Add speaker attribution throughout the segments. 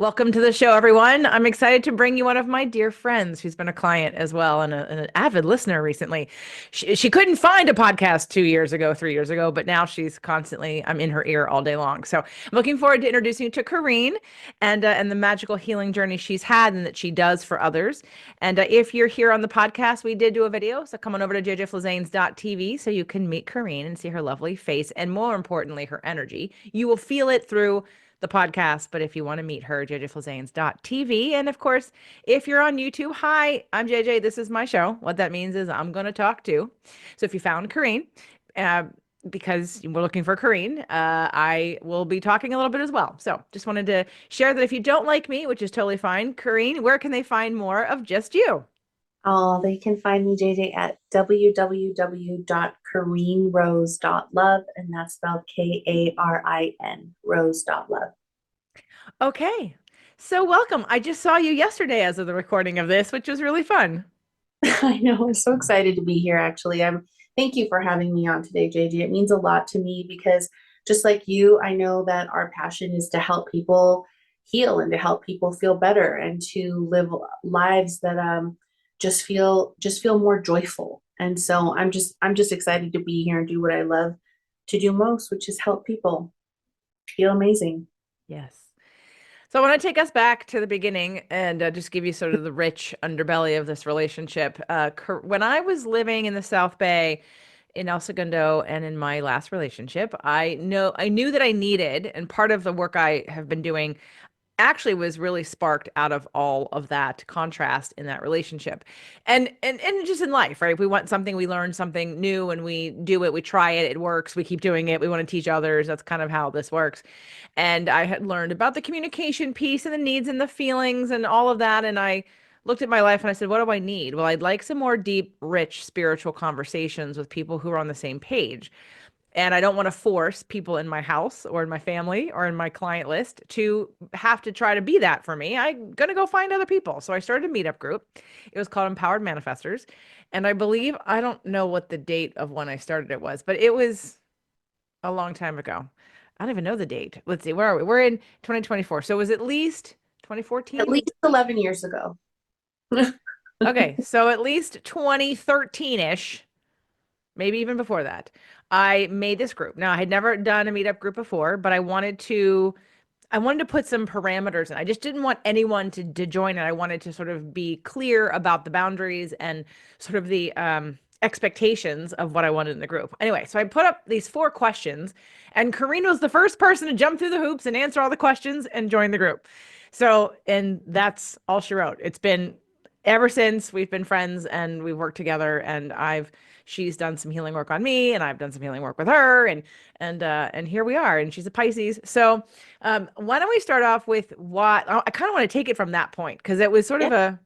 Speaker 1: Welcome to the show, everyone. I'm excited to bring you one of my dear friends who's been a client as well and an avid listener recently. She couldn't find a podcast 2 years ago, 3 years ago, but now she's constantly, I'm in her ear all day long. So I'm looking forward to introducing you to Karin and the magical healing journey she's had and that she does for others. And if you're here on the podcast, we did do a video. So come on over to jjflizanes.tv so you can meet Karin and see her lovely face and more importantly, her energy. You will feel it through the podcast, but if you want to meet her, jjflizanes.tv. And of course, if you're on YouTube, hi, I'm JJ. This is my show. What that means is I'm going to talk to. So if you found Karin, uh, because we're looking for Karin, I will be talking a little bit as well. So just wanted to share that if you don't like me, which is totally fine, Karin, where can they find more of just you?
Speaker 2: Oh, they can find me, JJ, at www.karinrose.love, and that's spelled Karin, rose.love.
Speaker 1: Okay. So welcome. I just saw you yesterday as of the recording of this, which was really fun.
Speaker 2: I know, I'm so excited to be here, actually. Thank you for having me on today, JJ. It means a lot to me because just like you, I know that our passion is to help people heal and to help people feel better and to live lives that just feel more joyful. And so I'm just excited to be here and do what I love to do most, which is help people feel amazing.
Speaker 1: Yes. So I want to take us back to the beginning and just give you sort of the rich underbelly of this relationship. When I was living in the South Bay in El Segundo and in my last relationship, I knew that I needed, and part of the work I have been doing actually was really sparked out of all of that contrast in that relationship. And just in life, right? If we want something, we learn something new and we do it, we try it, it works, we keep doing it, we want to teach others. That's kind of how this works. And I had learned about the communication piece and the needs and the feelings and all of that. And I looked at my life and I said, what do I need? Well, I'd like some more deep, rich spiritual conversations with people who are on the same page. And I don't want to force people in my house or in my family or in my client list to have to try to be that for me. I'm going to go find other people. So I started a meetup group. It was called Empowered Manifestors. And I believe, I don't know what the date of when I started it was, but it was a long time ago. I don't even know the date. Let's see, where are we? We're in 2024. So it was at least
Speaker 2: At
Speaker 1: 2014.
Speaker 2: least 11 years ago.
Speaker 1: Okay. So at least 2013-ish, maybe even before that, I made this group. Now, I had never done a meetup group before, but I wanted to put some parameters in. I just didn't want anyone to join it. I wanted to sort of be clear about the boundaries and sort of the expectations of what I wanted in the group. Anyway, so I put up these 4 questions, and Karin was the first person to jump through the hoops and answer all the questions and join the group. So, and that's all she wrote. It's been ever since we've been friends and we've worked together, and she's done some healing work on me, and I've done some healing work with her, and here we are. And she's a Pisces. So why don't we start off with what I kind of want to take it from that point because it was sort
Speaker 2: Yeah,
Speaker 1: of a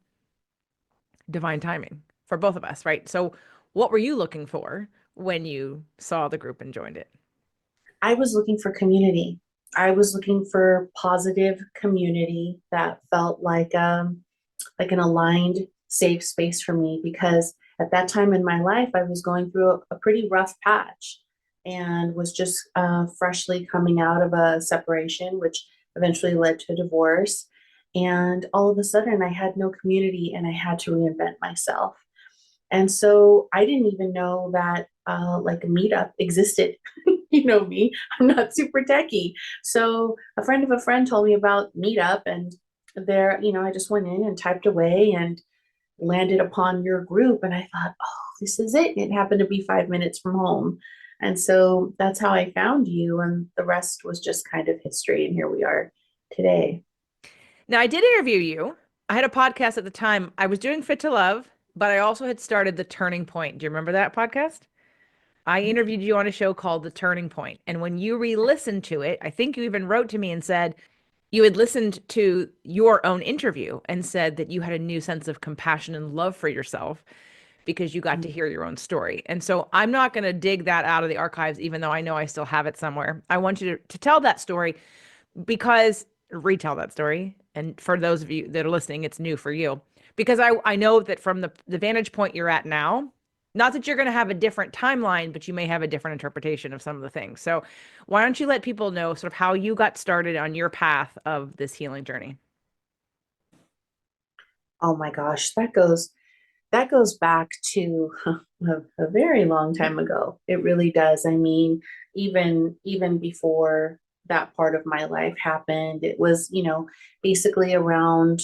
Speaker 1: divine timing for both of us, right? So what were you looking for when you saw the group and joined it?
Speaker 2: I was looking for community. I was looking for positive community that felt like an aligned, safe space for me because at that time in my life, I was going through a pretty rough patch and was just freshly coming out of a separation, which eventually led to a divorce. And all of a sudden, I had no community and I had to reinvent myself. And so I didn't even know that like a meetup existed. You know me, I'm not super techy. So a friend of a friend told me about Meetup and there, I just went in and typed away and landed upon your group. And I thought, oh, this is it. It happened to be 5 minutes from home. And so that's how I found you. And the rest was just kind of history. And here we are today.
Speaker 1: Now, I did interview you. I had a podcast at the time. I was doing Fit to Love, but I also had started The Turning Point. Do you remember that podcast? I interviewed you on a show called The Turning Point. And when you re-listened to it, I think you even wrote to me and said you had listened to your own interview and said that you had a new sense of compassion and love for yourself because you got to hear your own story. And so I'm not going to dig that out of the archives, even though I know I still have it somewhere. I want you to tell that story because retell that story. And for those of you that are listening, it's new for you because I know that from the vantage point you're at now, not that you're going to have a different timeline, but you may have a different interpretation of some of the things. So why don't you let people know sort of how you got started on your path of this healing journey?
Speaker 2: Oh my gosh, that goes back to a very long time ago. It really does. I mean, even before that part of my life happened, it was, basically around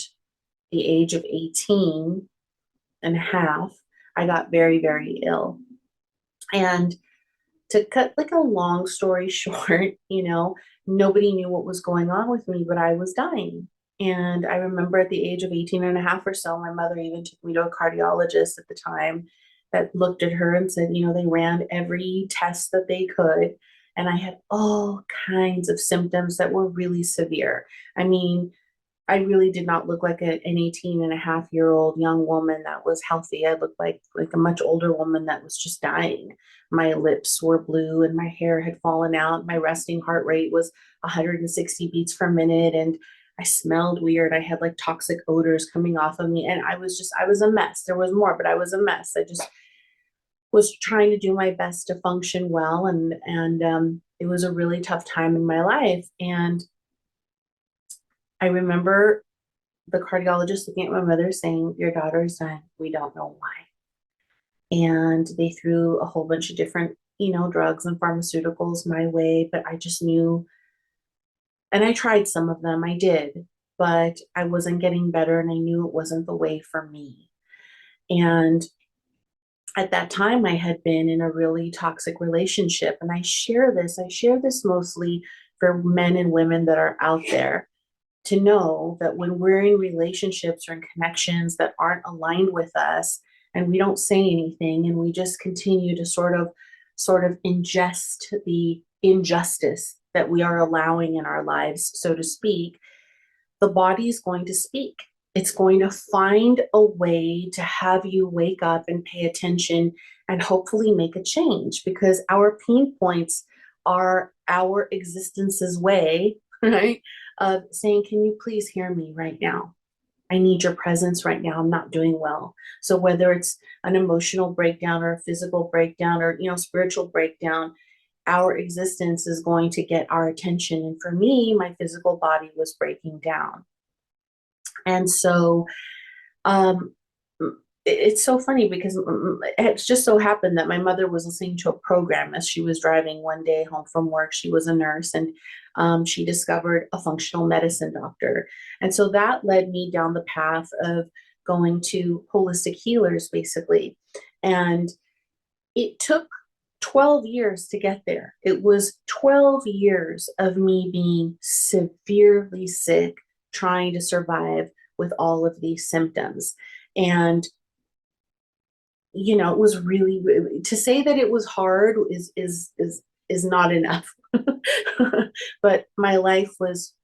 Speaker 2: the age of 18 and a half, I got very, very ill. And to cut like a long story short, nobody knew what was going on with me, but I was dying. And I remember at the age of 18 and a half or so, my mother even took me to a cardiologist at the time that looked at her and said, they ran every test that they could. And I had all kinds of symptoms that were really severe. I mean, I really did not look like an 18 and a half year old young woman that was healthy. I looked like a much older woman that was just dying. My lips were blue and my hair had fallen out. My resting heart rate was 160 beats per minute. And I smelled weird. I had like toxic odors coming off of me. And I was a mess. There was more, but I was a mess. I just was trying to do my best to function well. And it was a really tough time in my life. And I remember the cardiologist looking at my mother saying, "Your daughter's dying. We don't know why." And they threw a whole bunch of different, drugs and pharmaceuticals my way, but I just knew, and I tried some of them, I did, but I wasn't getting better and I knew it wasn't the way for me. And at that time, I had been in a really toxic relationship. And I share this mostly for men and women that are out there to know that when we're in relationships or in connections that aren't aligned with us and we don't say anything and we just continue to sort of ingest the injustice that we are allowing in our lives, so to speak, the body is going to speak. It's going to find a way to have you wake up and pay attention and hopefully make a change, because our pain points are our existence's way, right? Of saying, "Can you please hear me right now? I need your presence right now. I'm not doing well." So whether it's an emotional breakdown or a physical breakdown or, spiritual breakdown, our existence is going to get our attention. And for me, my physical body was breaking down. And so um, it's so funny because it just so happened that my mother was listening to a program as she was driving one day home from work. She was a nurse, and she discovered a functional medicine doctor. And so that led me down the path of going to holistic healers, basically. And it took 12 years to get there. It was 12 years of me being severely sick, trying to survive with all of these symptoms. And it was really, to say that it was hard is not enough. But my life was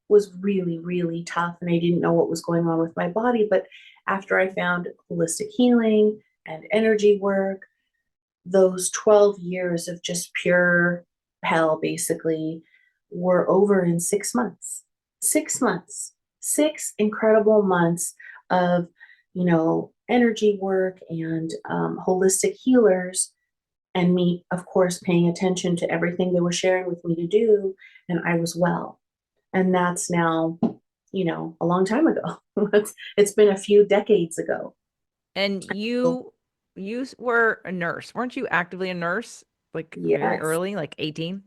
Speaker 2: really, really tough, and I didn't know what was going on with my body. But after I found holistic healing and energy work, those 12 years of just pure hell basically were over in 6 months. 6 months, 6 incredible months of, energy work and holistic healers, and me, of course, paying attention to everything they were sharing with me to do. And I was well. And that's now, a long time ago. It's been a few decades ago.
Speaker 1: And you were a nurse. Weren't you actively a nurse like very
Speaker 2: Yes.
Speaker 1: early, like 18?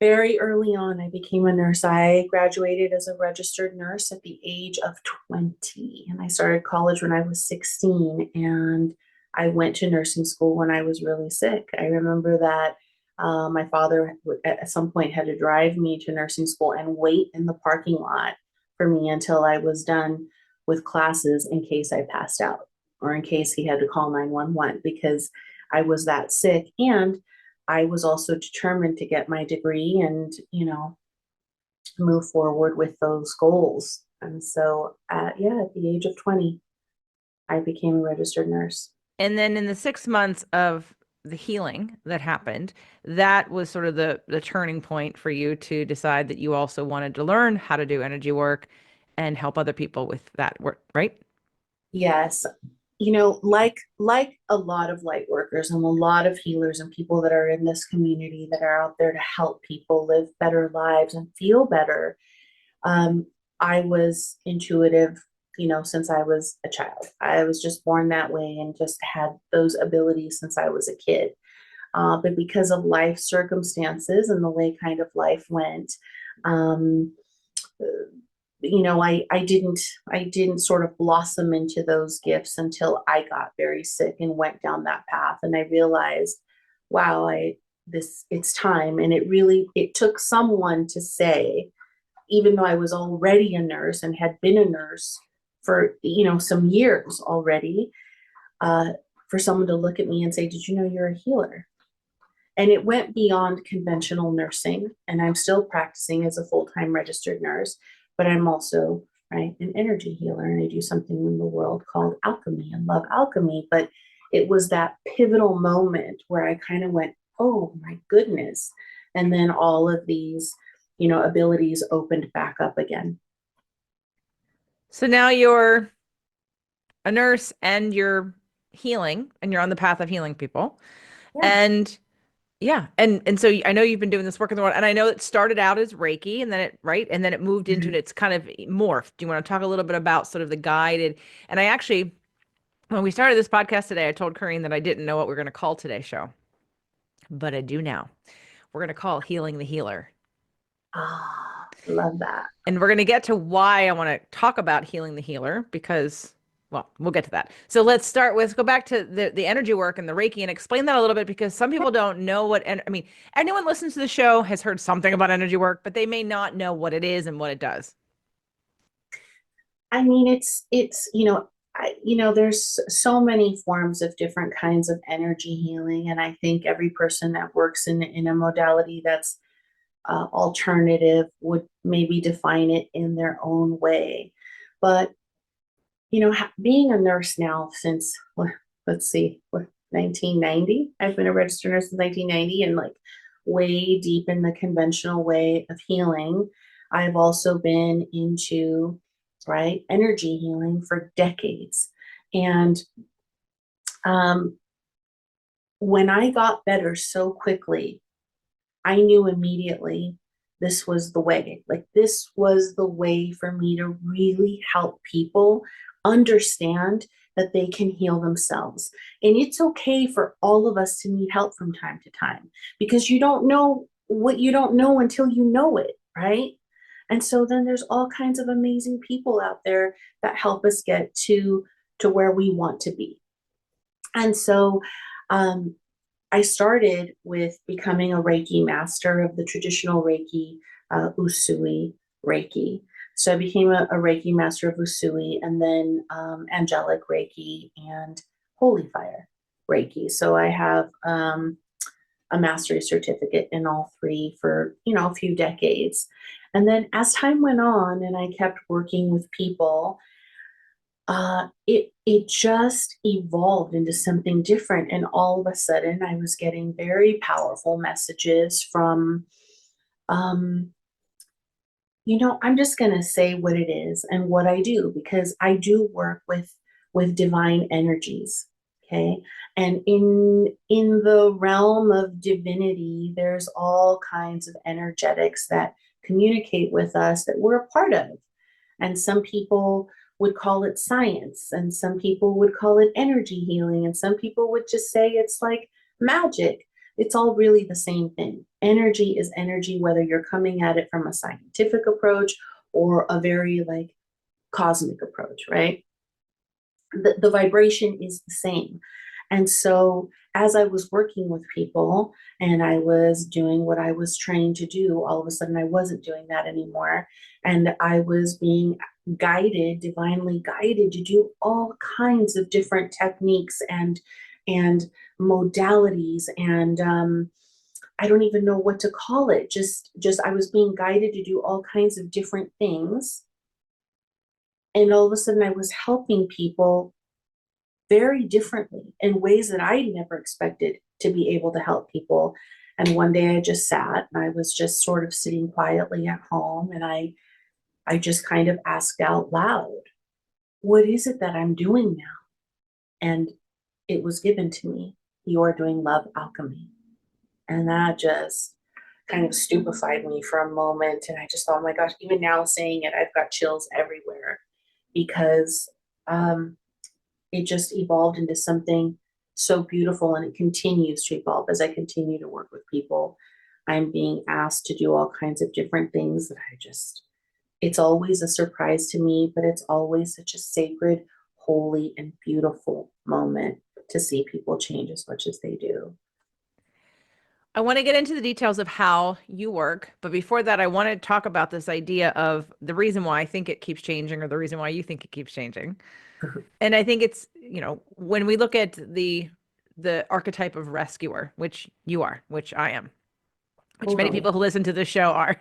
Speaker 2: Very early on, I became a nurse. I graduated as a registered nurse at the age of 20, and I started college when I was 16. And I went to nursing school when I was really sick. I remember that my father at some point had to drive me to nursing school and wait in the parking lot for me until I was done with classes in case I passed out or in case he had to call 911, because I was that sick. And I was also determined to get my degree and, move forward with those goals. And so, at the age of 20, I became a registered nurse.
Speaker 1: And then in the 6 months of the healing that happened, that was sort of the turning point for you to decide that you also wanted to learn how to do energy work and help other people with that work, right?
Speaker 2: Yes. Like a lot of light workers and a lot of healers and people that are in this community that are out there to help people live better lives and feel better. Um, I was intuitive since I was a child. I was just born that way and just had those abilities since I was a kid. But because of life circumstances and the way kind of life went, um, I didn't sort of blossom into those gifts until I got very sick and went down that path. And I realized, wow, it's time. And it took someone to say, even though I was already a nurse and had been a nurse for, some years already, uh, for someone to look at me and say, did you know you're a healer? And it went beyond conventional nursing. And I'm still practicing as a full-time registered nurse, but I'm also, right, an energy healer. And I do something in the world called alchemy and love alchemy. But it was that pivotal moment where I kind of went, oh my goodness. And then all of these, abilities opened back up again.
Speaker 1: So now you're a nurse and you're healing and you're on the path of healing people.
Speaker 2: Yeah.
Speaker 1: And yeah, and so I know you've been doing this work in the world, and I know it started out as Reiki, and then it moved into
Speaker 2: Mhm.
Speaker 1: and it's kind of morphed. Do you want to talk a little bit about sort of the guided? And I actually, when we started this podcast today, I told Karin that I didn't know what we were going to call today's show, but I do now. We're going to call Healing the Healer.
Speaker 2: Love that.
Speaker 1: And we're going to get to why I want to talk about healing the healer because, well, we'll get to that. So let's go back to the energy work and the Reiki and explain that a little bit because some people don't know what, and I mean, anyone listens to the show has heard something about energy work, but they may not know what it is and what it does.
Speaker 2: I mean, there's so many forms of different kinds of energy healing, and I think every person that works in a modality that's alternative would maybe define it in their own way. But being a nurse now since let's see, 1990. I've been a registered nurse since 1990, and like way deep in the conventional way of healing. I've also been into right energy healing for decades, and um, when I got better so quickly, I knew immediately this was the way. Like, this was the way for me to really help people understand that they can heal themselves. And it's okay for all of us to need help from time to time because you don't know what you don't know until you know it, right? And so then there's all kinds of amazing people out there that help us get to where we want to be. And so um, I started with becoming a Reiki master of the traditional Reiki, Usui Reiki. So I became a Reiki master of Usui and then angelic Reiki and holy fire Reiki. So I have a mastery certificate in all three for, a few decades. And then as time went on and I kept working with people, it just evolved into something different, and all of a sudden I was getting very powerful messages from um I'm just going to say what it is and what I do because I do work with divine energies. Okay. And in the realm of divinity, there's all kinds of energetics that communicate with us that we're a part of. And some people would call it science, and some people would call it energy healing, and some people would just say it's like magic. It's all really the same thing. Energy is energy, whether you're coming at it from a scientific approach or a very like cosmic approach, right? The vibration is the same. And so, as I was working with people and I was doing what I was trained to do, all of a sudden I wasn't doing that anymore. And I was being guided, divinely guided to do all kinds of different techniques and modalities. And I don't even know what to call it. Just I was being guided to do all kinds of different things. And all of a sudden I was helping people very differently in ways that I never expected to be able to help people. And one day I just sat and I was just sort of sitting quietly at home and I just kind of asked out loud, what is it that I'm doing now? And it was given to me. You are doing love alchemy. And that just kind of stupefied me for a moment. And I just thought, oh my gosh, even now saying it, I've got chills everywhere because um, it just evolved into something so beautiful, and it continues to evolve as I continue to work with people. I'm being asked to do all kinds of different things that it's always a surprise to me, but it's always such a sacred, holy, and beautiful moment to see people change as much as they do.
Speaker 1: I want to get into the details of how you work, but before that, I want to talk about this idea of the reason why I think it keeps changing or the reason why you think it keeps changing. And I think it's, when we look at the archetype of rescuer, which you are, which I am, which many
Speaker 2: Totally.
Speaker 1: people who listen to this show are,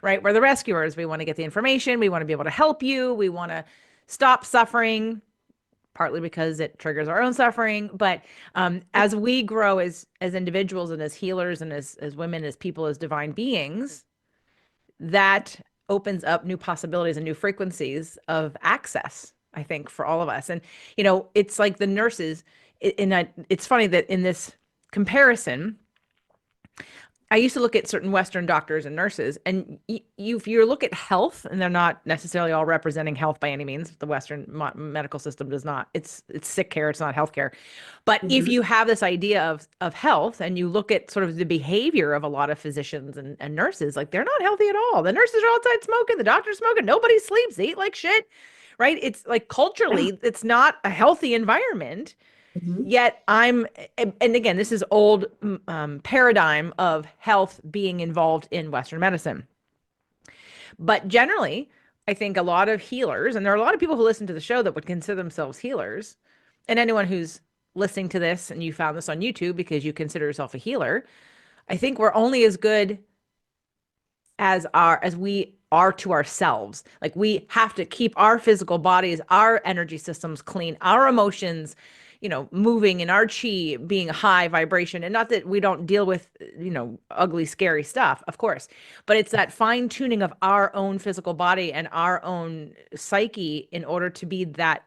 Speaker 1: right? We're the rescuers. We want to get the information, we want to be able to help you, we want to stop suffering, partly because it triggers our own suffering. But as we grow as individuals and as healers and as women, as people, as divine beings, that opens up new possibilities and new frequencies of access, I think, for all of us. And it's like the nurses. It's funny that in this comparison, I used to look at certain Western doctors and nurses, and if you look at health, and they're not necessarily all representing health by any means. The Western medical system does not. It's sick care. It's not health care. But if
Speaker 2: Mhm.
Speaker 1: you have this idea of health, and you look at sort of the behavior of a lot of physicians and nurses, like they're not healthy at all. The nurses are outside smoking. The doctor's smoking. Nobody sleeps. They eat like shit, right? It's like
Speaker 2: Yeah.
Speaker 1: culturally, it's not a healthy environment.
Speaker 2: Mhm.
Speaker 1: Yet and again, this is old paradigm of health being involved in Western medicine. But generally, I think a lot of healers, and there are a lot of people who listen to the show that would consider themselves healers, and anyone who's listening to this and you found this on YouTube because you consider yourself a healer, I think we're only as good as we are to ourselves. Like we have to keep our physical bodies, our energy systems clean, our emotions, moving, and our chi being high vibration. And not that we don't deal with, ugly, scary stuff, of course, but it's that fine tuning of our own physical body and our own psyche in order to be that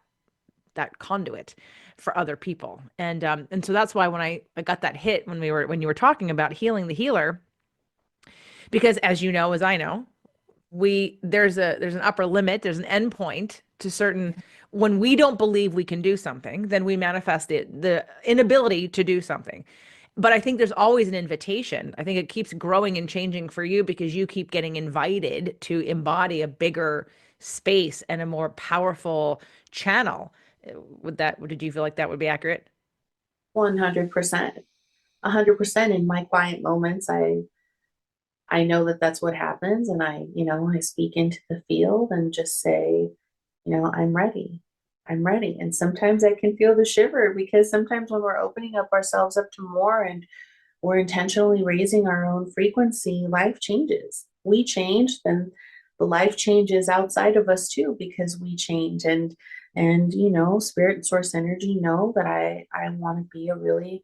Speaker 1: conduit for other people. And so that's why when I got that hit when you were talking about healing the healer, because as you know, as I know, there's an upper limit, there's an end point to certain. When we don't believe we can do something, then we manifest the inability to do something. But I think there's always an invitation. I think it keeps growing and changing for you because you keep getting invited to embody a bigger space and a more powerful channel. Did you feel like that would be accurate?
Speaker 2: 100%. 100% in my quiet moments, I know that that's what happens, and I speak into the field and just say, I'm ready. I'm ready. And sometimes I can feel the shiver, because sometimes when we're opening up ourselves up to more, and we're intentionally raising our own frequency, life changes. We change, then the life changes outside of us too, because we change. And spirit and source energy know that I want to be a really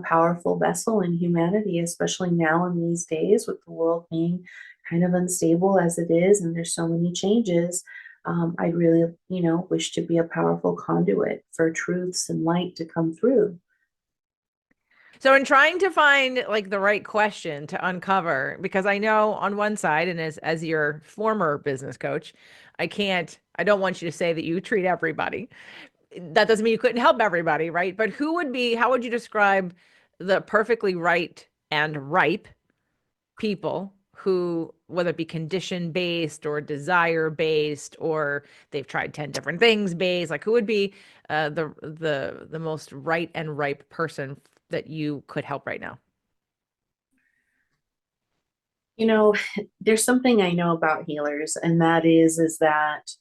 Speaker 2: powerful vessel in humanity, especially now in these days with the world being kind of unstable as it is, and there's so many changes. I really wish to be a powerful conduit for truths and light to come through.
Speaker 1: So in trying to find like the right question to uncover, because I know on one side, and as your former business coach, I don't want you to say that you treat everybody. That doesn't mean you couldn't help everybody, right? But how would you describe the perfectly right and ripe people who, whether it be condition based or desire based, or they've tried 10 different things based, like who would be the most right and ripe person that you could help right now?
Speaker 2: You know, there's something I know about healers, and that is that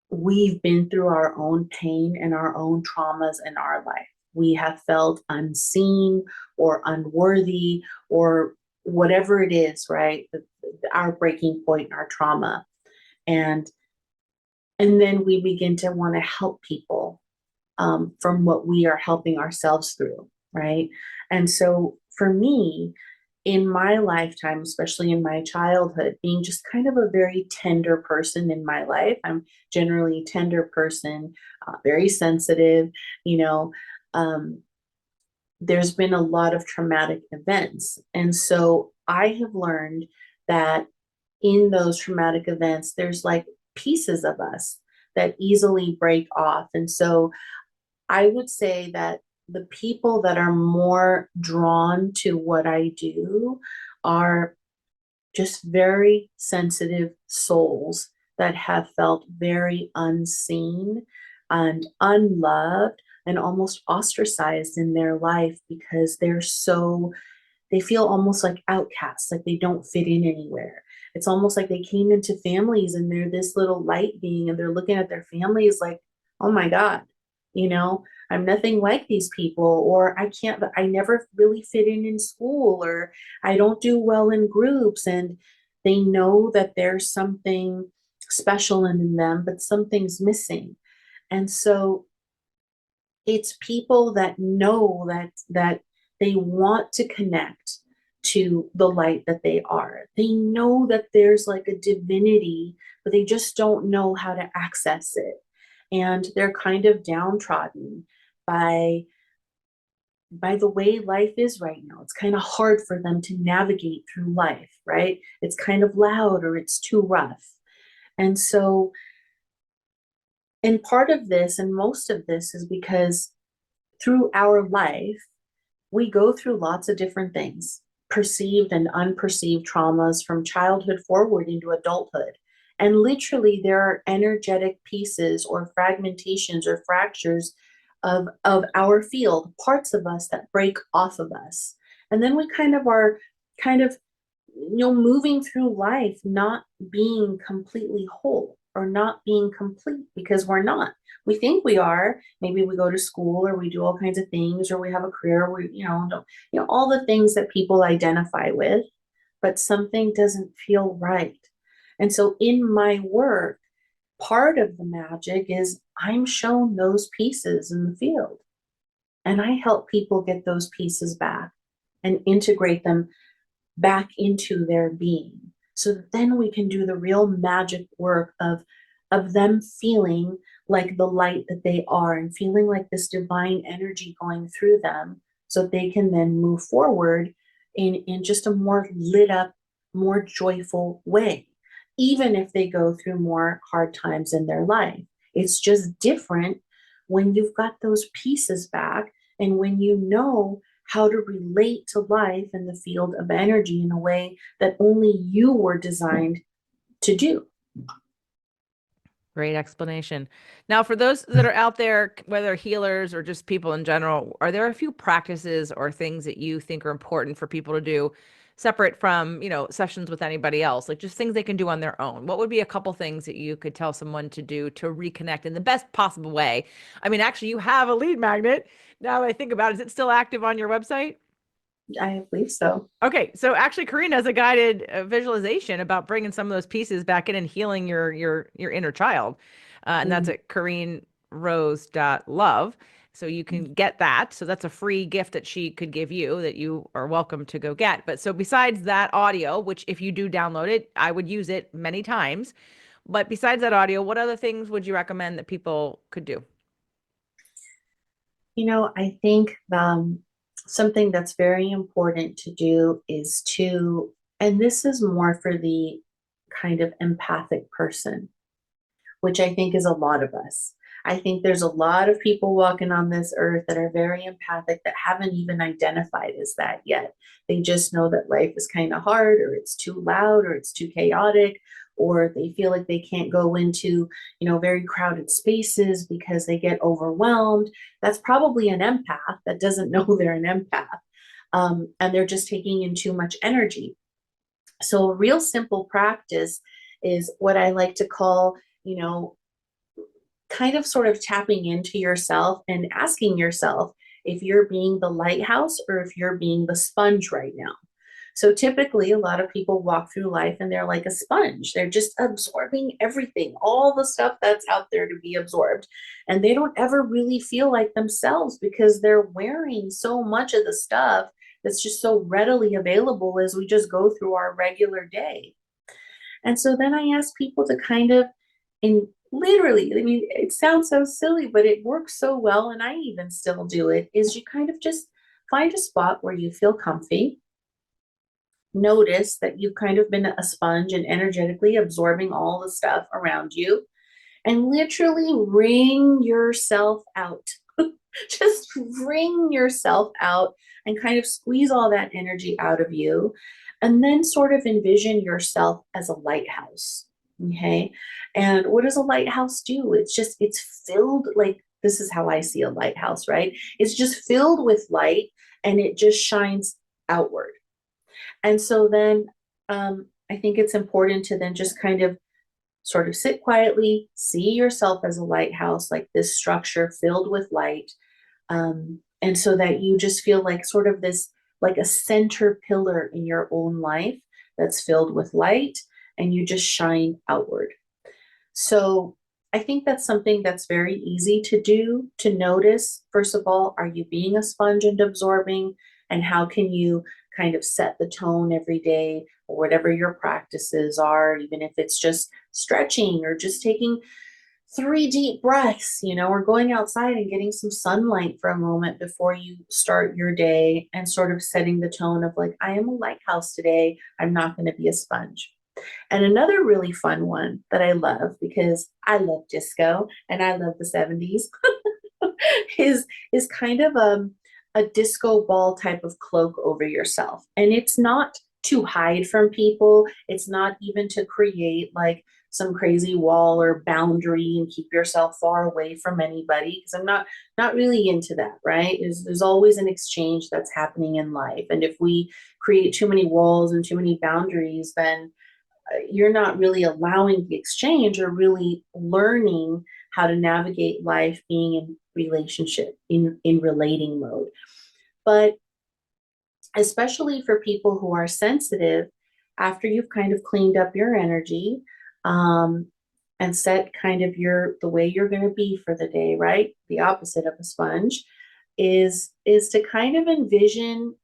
Speaker 2: we've been through our own pain and our own traumas in our life. We have felt unseen or unworthy or whatever it is, right? Our breaking point, our trauma. And and then we begin to want to help people from what we are helping ourselves through, right? And so for me, in my lifetime, especially in my childhood, being just kind of a very tender person in my life, I'm generally a tender person, very sensitive, you know. Um, there's been a lot of traumatic events. And so I have learned that in those traumatic events, there's like pieces of us that easily break off. And so I would say that the people that are more drawn to what I do are just very sensitive souls that have felt very unseen and unloved and almost ostracized in their life because they feel almost like outcasts, like they don't fit in anywhere. It's almost like they came into families and they're this little light being and they're looking at their families like, oh my God, you know, I'm nothing like these people, or I never really fit in school, or I don't do well in groups. And they know that there's something special in them, but something's missing. And so it's people that know that they want to connect to the light that they are. They know that there's like a divinity, but they just don't know how to access it. And they're kind of downtrodden by the way life is right now. It's kind of hard for them to navigate through life, right? It's kind of loud or it's too rough. And so, and part of this and most of this is because through our life, we go through lots of different things, perceived and unperceived traumas from childhood forward into adulthood. And literally, there are energetic pieces or fragmentations or fractures of our field, parts of us that break off of us. And then we kind of, moving through life not being completely whole or not being complete because we're not. We think we are. Maybe we go to school or we do all kinds of things or we have a career. We, don't, all the things that people identify with, but something doesn't feel right. And so in my work, part of the magic is I'm shown those pieces in the field and I help people get those pieces back and integrate them back into their being. So then we can do the real magic work of them feeling like the light that they are and feeling like this divine energy going through them so they can then move forward in just a more lit up, more joyful way, even if they go through more hard times in their life. It's just different when you've got those pieces back and when you know how to relate to life in the field of energy in a way that only you were designed to do.
Speaker 1: Great explanation. Now, for those that are out there, whether healers or just people in general, are there a few practices or things that you think are important for people to do separate from, sessions with anybody else, like just things they can do on their own? What would be a couple things that you could tell someone to do to reconnect in the best possible way? I mean, actually, you have a lead magnet. Now that I think about it, is it still active on your website?
Speaker 2: I believe so.
Speaker 1: Okay, so actually, Karin has a guided visualization about bringing some of those pieces back in and healing your inner child, and that's
Speaker 2: Mm-hmm.
Speaker 1: at karinrose.love. So you can get that. So that's a free gift that she could give you that you are welcome to go get. But so besides that audio, which if you do download it, I would use it many times. But besides that audio, what other things would you recommend that people could do?
Speaker 2: I think something that's very important to do is and this is more for the kind of empathic person, which I think is a lot of us. I think there's a lot of people walking on this earth that are very empathic that haven't even identified as that yet. They just know that life is kind of hard, or it's too loud, or it's too chaotic, or they feel like they can't go into, very crowded spaces because they get overwhelmed. That's probably an empath that doesn't know they're an empath. And they're just taking in too much energy. So a real simple practice is what I like to call, kind of sort of tapping into yourself and asking yourself if you're being the lighthouse or if you're being the sponge right now. So typically, a lot of people walk through life and they're like a sponge. They're just absorbing everything, all the stuff that's out there to be absorbed. And they don't ever really feel like themselves because they're wearing so much of the stuff that's just so readily available as we just go through our regular day. And so then I ask people to kind of, in literally, I mean, it sounds so silly, but it works so well. And I even still do it, is you kind of just find a spot where you feel comfy. Notice that you've kind of been a sponge and energetically absorbing all the stuff around you. and literally wring yourself out. Just wring yourself out and kind of squeeze all that energy out of you. And then sort of envision yourself as a lighthouse. Okay. And what does a lighthouse do? It's filled, like, this is how I see a lighthouse, right? It's just filled with light and it just shines outward. And so then I think it's important to then just kind of sort of sit quietly, see yourself as a lighthouse, like this structure filled with light. And so that you just feel like sort of this, like a center pillar in your own life that's filled with light, and you just shine outward. So I think that's something that's very easy to do, to notice. First of all, are you being a sponge and absorbing? And how can you kind of set the tone every day, or whatever your practices are, even if it's just stretching or just taking 3 deep breaths, or going outside and getting some sunlight for a moment before you start your day, and sort of setting the tone of like, I am a lighthouse today. I'm not going to be a sponge. And another really fun one that I love, because I love disco and I love the 70s, is kind of a disco ball type of cloak over yourself. And it's not to hide from people. It's not even to create like some crazy wall or boundary and keep yourself far away from anybody, because I'm not really into that, right? There's always an exchange that's happening in life. And if we create too many walls and too many boundaries, then you're not really allowing the exchange or really learning how to navigate life being in relationship, in relating mode. But especially for people who are sensitive, after you've kind of cleaned up your energy, um, and set kind of the way you're going to be for the day, right? The opposite of a sponge is to kind of envision,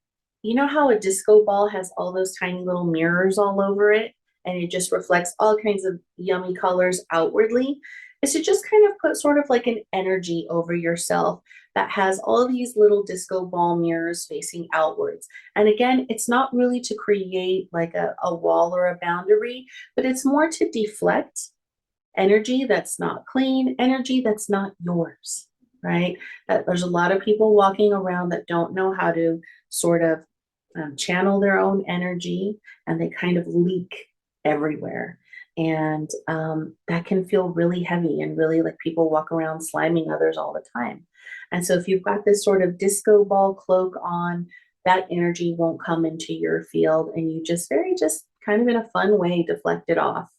Speaker 2: how a disco ball has all those tiny little mirrors all over it, and it just reflects all kinds of yummy colors outwardly, is to just kind of put sort of like an energy over yourself that has all these little disco ball mirrors facing outwards. And again, it's not really to create like a wall or a boundary, but it's more to deflect energy that's not clean, energy that's not yours, right? That there's a lot of people walking around that don't know how to sort of channel their own energy, and they kind of leak everywhere. And that can feel really heavy, and really like people walk around sliming others all the time. And so if you've got this sort of disco ball cloak on, that energy won't come into your field, and you just kind of in a fun way deflect it off.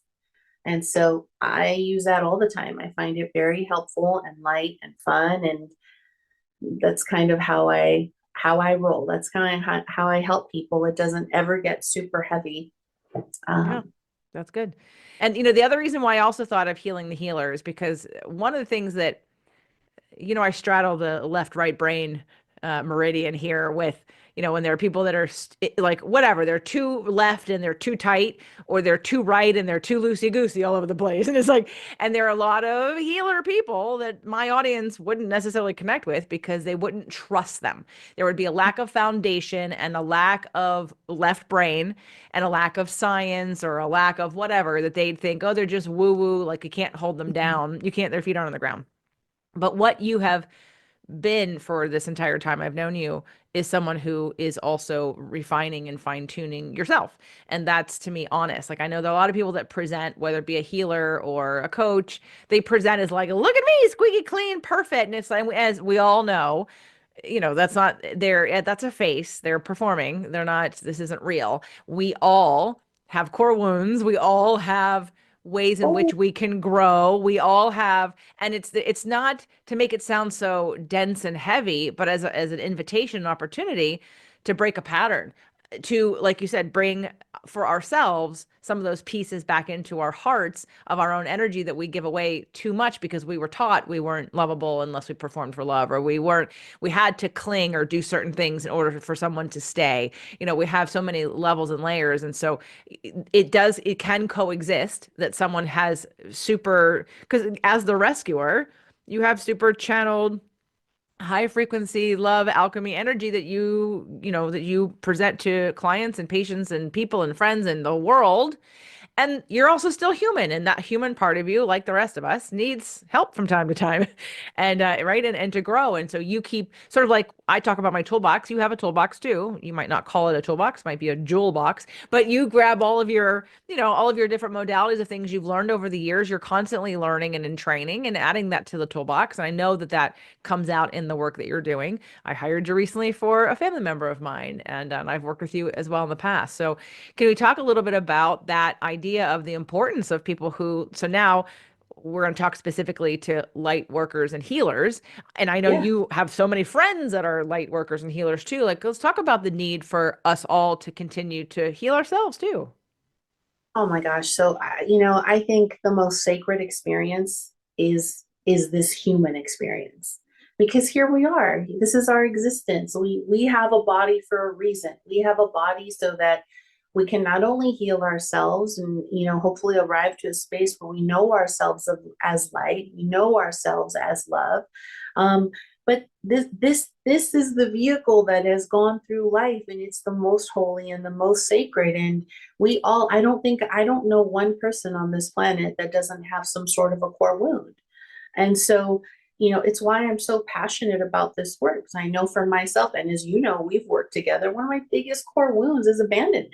Speaker 2: And so I use that all the time. I find it very helpful and light and fun, and that's kind of how I roll. That's kind of how I help people. It doesn't ever get super heavy.
Speaker 1: Yeah,
Speaker 2: Um,
Speaker 1: that's good. And the other reason why I also thought of healing the healer is because one of the things that I straddle the left right brain meridian here with, when there are people that are like, whatever, they're too left and they're too tight, or they're too right and they're too loosey goosey all over the place. And it's like, and there are a lot of healer people that my audience wouldn't necessarily connect with because they wouldn't trust them. There would be a lack of foundation and a lack of left brain and a lack of science or a lack of whatever, that they'd think, oh, they're just woo woo, like you can't hold them down. You can't, their feet aren't on the ground. But what you have been for this entire time I've known you is someone who is also refining and fine tuning yourself. And that's, to me, honest. Like, I know there are a lot of people that present, whether it be a healer or a coach, they present as like, look at me, squeaky clean, perfect. And it's like, as we all know, that's not there. That's a face. They're performing. They're not, this isn't real. We all have core wounds. We all have ways in
Speaker 2: oh,
Speaker 1: which we can grow. We all have, and it's not to make it sound so dense and heavy, but as an invitation, an opportunity to break a pattern, to, like you said, bring for ourselves some of those pieces back into our hearts of our own energy that we give away too much because we were taught we weren't lovable unless we performed for love, or we had to cling or do certain things in order for someone to stay. We have so many levels and layers. And so it can coexist that someone has super, because as the rescuer, you have super channeled high frequency love alchemy energy that you present to clients and patients and people and friends and the world. And you're also still human, and that human part of you, like the rest of us, needs help from time to time, and right, and to grow. And so you keep sort of like I talk about my toolbox. You have a toolbox too. You might not call it a toolbox, might be a jewel box, but you grab all of your, all of your different modalities of things you've learned over the years. You're constantly learning and in training and adding that to the toolbox. And I know that that comes out in the work that you're doing. I hired you recently for a family member of mine, and I've worked with you as well in the past. So can we talk a little bit about that idea of the importance of people who, so now we're going to talk specifically to light workers and healers. And I know
Speaker 2: Yeah.
Speaker 1: you have so many friends that are light workers and healers too. Like, let's talk about the need for us all to continue to heal ourselves too.
Speaker 2: Oh my gosh. So, I think the most sacred experience is this human experience, because here we are. This is our existence. We have a body for a reason. We have a body so that we can not only heal ourselves and hopefully arrive to a space where we know ourselves as light, we know ourselves as love, um, but this is the vehicle that has gone through life, and it's the most holy and the most sacred. And we all, I don't know one person on this planet that doesn't have some sort of a core wound. And so, it's why I'm so passionate about this work, because I know for myself, and as you know, we've worked together, one of my biggest core wounds is abandonment,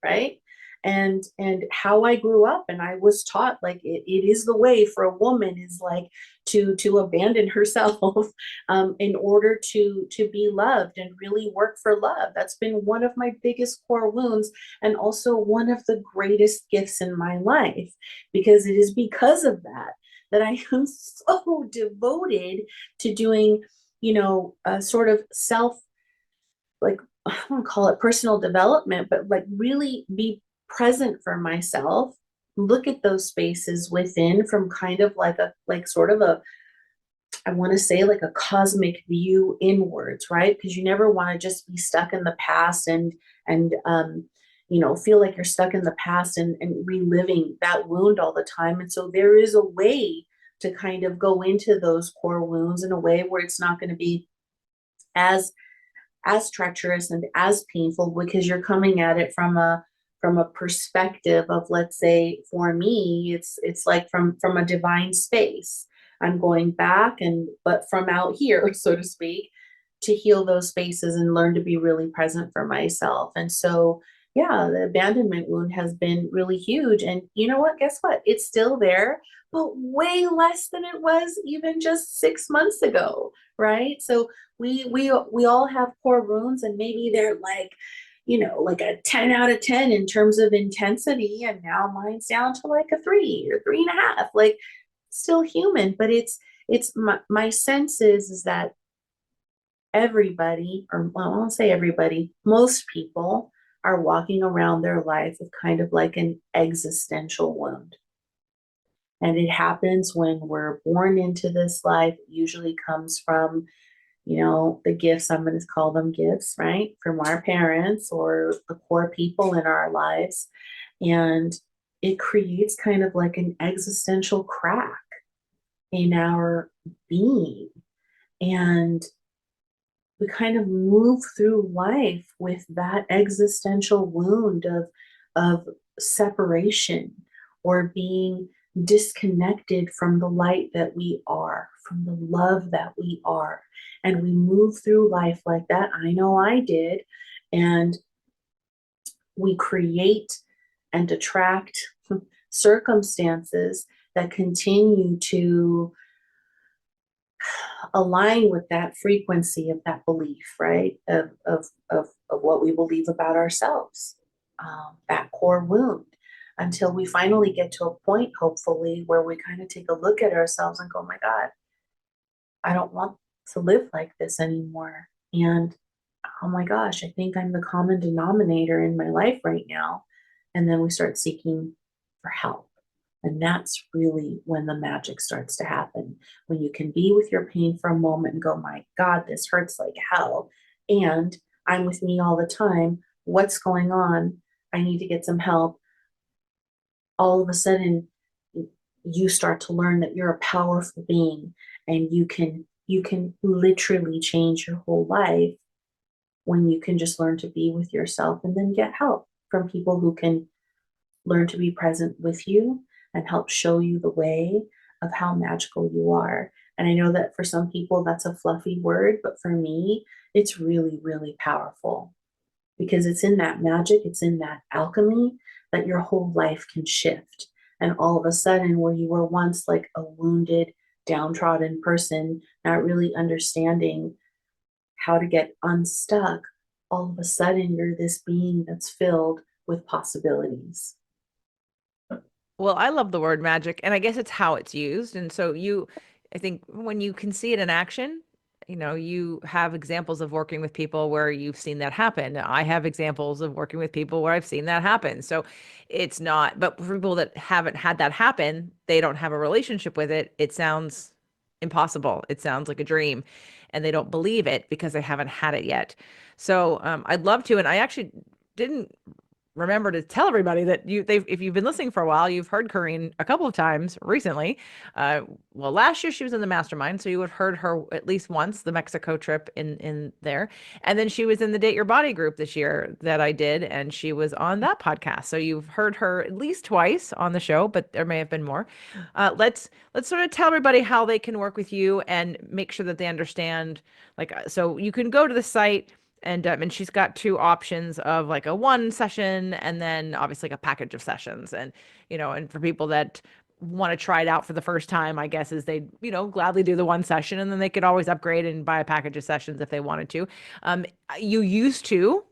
Speaker 2: right? And how I grew up, and I was taught like it is the way for a woman is like to abandon herself in order to be loved and really work for love. That's been one of my biggest core wounds, and also one of the greatest gifts in my life, because it is because of that I am so devoted to doing, a sort of self, like, I don't call it personal development, but like really be present for myself, look at those spaces within from kind of like sort of a, I want to say like a cosmic view inwards, right? Because you never want to just be stuck in the past and feel like you're stuck in the past and reliving that wound all the time. And so there is a way to kind of go into those core wounds in a way where it's not going to be as treacherous and as painful, because you're coming at it from a perspective of, let's say for me, it's like from a divine space. I'm going back, and but from out here, so to speak, to heal those spaces and learn to be really present for myself. And so, yeah, the abandonment wound has been really huge. And you know what? Guess what? It's still there, but way less than it was even just 6 months ago, right? So we all have core wounds, and maybe they're like, like a 10 out of 10 in terms of intensity, and now mine's down to like a 3 or 3.5. Like, still human, but it's my sense is that everybody, or well, I won't say everybody, most people are walking around their life with kind of like an existential wound. And it happens when we're born into this life. It usually comes from, the gifts, I'm going to call them gifts, right? From our parents or the core people in our lives. And it creates kind of like an existential crack in our being. And we kind of move through life with that existential wound of separation, or being disconnected from the light that we are, from the love that we are. And we move through life like that. I know I did. And we create and attract circumstances that continue to align with that frequency of that belief, right? Of what we believe about ourselves, that core wound, until we finally get to a point, hopefully, where we kind of take a look at ourselves and go, oh my God, I don't want to live like this anymore. And oh my gosh, I think I'm the common denominator in my life right now. And then we start seeking for help. And that's really when the magic starts to happen. When you can be with your pain for a moment and go, my God, this hurts like hell. And I'm with me all the time. What's going on? I need to get some help. All of a sudden, you start to learn that you're a powerful being, and you can literally change your whole life when you can just learn to be with yourself and then get help from people who can learn to be present with you and help show you the way of how magical you are. And I know that for some people that's a fluffy word, but for me, it's really, really powerful because it's in that magic, it's in that alchemy that your whole life can shift. And all of a sudden, where you were once like a wounded, downtrodden person, not really understanding how to get unstuck, all of a sudden you're this being that's filled with possibilities.
Speaker 1: Well, I love the word magic, and I guess it's how it's used. And so I think when you can see it in action, you have examples of working with people where you've seen that happen. I have examples of working with people where I've seen that happen. So it's not, but for people that haven't had that happen, they don't have a relationship with it. It sounds impossible. It sounds like a dream, and they don't believe it because they haven't had it yet. So I'd love to, and I actually didn't remember to tell everybody that if you've been listening for a while, you've heard Karin a couple of times recently. Well, last year she was in the mastermind, so you would have heard her at least once, the Mexico trip in there. And then she was in the Date Your Body group this year that I did, and she was on that podcast. So you've heard her at least twice on the show, but there may have been more. Let's sort of tell everybody how they can work with you and make sure that they understand. Like, so you can go to the site, and she's got two options of like a one session and then obviously like a package of sessions. And and for people that want to try it out for the first time, I guess is they gladly do the one session, and then they could always upgrade and buy a package of sessions if they wanted to. You used to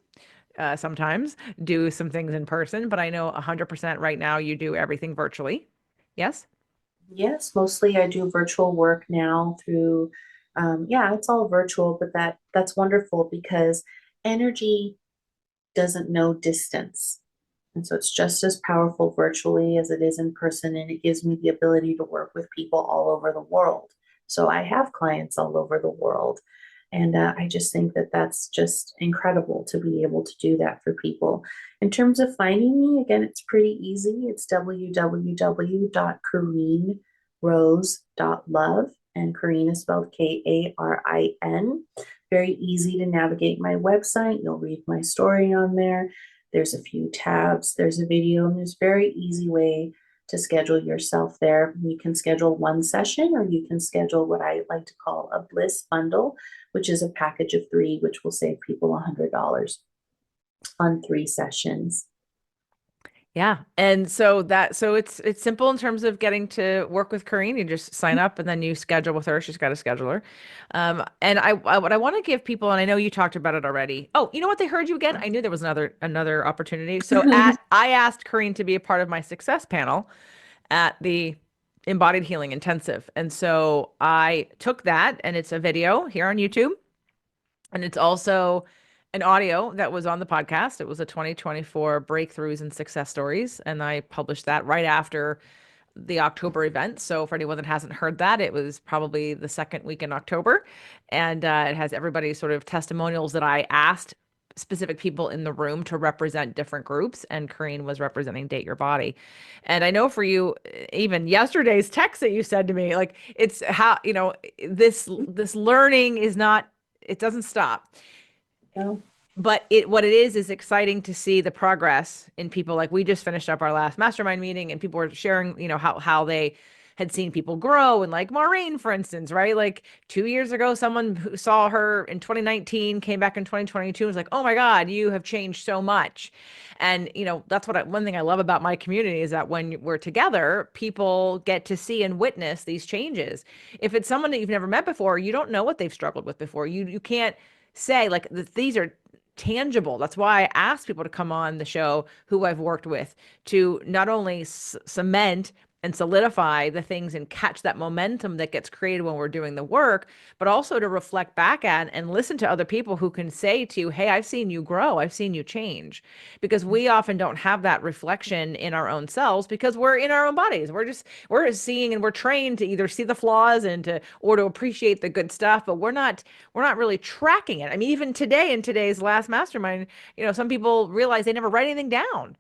Speaker 1: sometimes do some things in person, but I know 100% right now you do everything virtually. Yes.
Speaker 2: Yes, mostly I do virtual work now through, yeah, it's all virtual, but that's wonderful because energy doesn't know distance. And so it's just as powerful virtually as it is in person. And it gives me the ability to work with people all over the world. So I have clients all over the world. And I just think that that's just incredible to be able to do that for people. In terms of finding me, again, it's pretty easy. It's www.karinrose.love. And Karin is spelled Karin. Very easy to navigate my website. You'll read my story on there. There's a few tabs, there's a video, and there's a very easy way to schedule yourself there. You can schedule one session, or you can schedule what I like to call a bliss bundle, which is a package of three, which will save people $100 on 3 sessions.
Speaker 1: Yeah. And so it's simple in terms of getting to work with Karin. You just sign up and then you schedule with her. She's got a scheduler. And what I want to give people, and I know you talked about it already. Oh, you know what? They heard you again. I knew there was another opportunity. So I asked Karin to be a part of my success panel at the Embodied Healing Intensive. And so I took that, and it's a video here on YouTube. And it's also an audio that was on the podcast. It was a 2024 breakthroughs and success stories. And I published that right after the October event. So for anyone that hasn't heard that, it was probably the second week in October. And it has everybody's sort of testimonials that I asked specific people in the room to represent different groups, and Karin was representing Date Your Body. And I know for you, even yesterday's text that you said to me, like, it's how this learning is not, it doesn't stop.
Speaker 2: No.
Speaker 1: But what it is exciting to see the progress in people. Like, we just finished up our last mastermind meeting, and people were sharing, how they had seen people grow. And like Maureen, for instance, right? Like 2 years ago, someone who saw her in 2019 came back in 2022 and was like, "Oh my God, you have changed so much." And that's one thing I love about my community is that when we're together, people get to see and witness these changes. If it's someone that you've never met before, you don't know what they've struggled with before. You can't say like these are tangible. That's why I ask people to come on the show who I've worked with, to not only cement and solidify the things and catch that momentum that gets created when we're doing the work, but also to reflect back at and listen to other people who can say to you, "Hey, I've seen you grow. I've seen you change." Because we often don't have that reflection in our own selves because we're in our own bodies. We're seeing, and we're trained to either see the flaws and to appreciate the good stuff, but we're not really tracking it. I mean, even today in today's last mastermind, some people realize they never write anything down.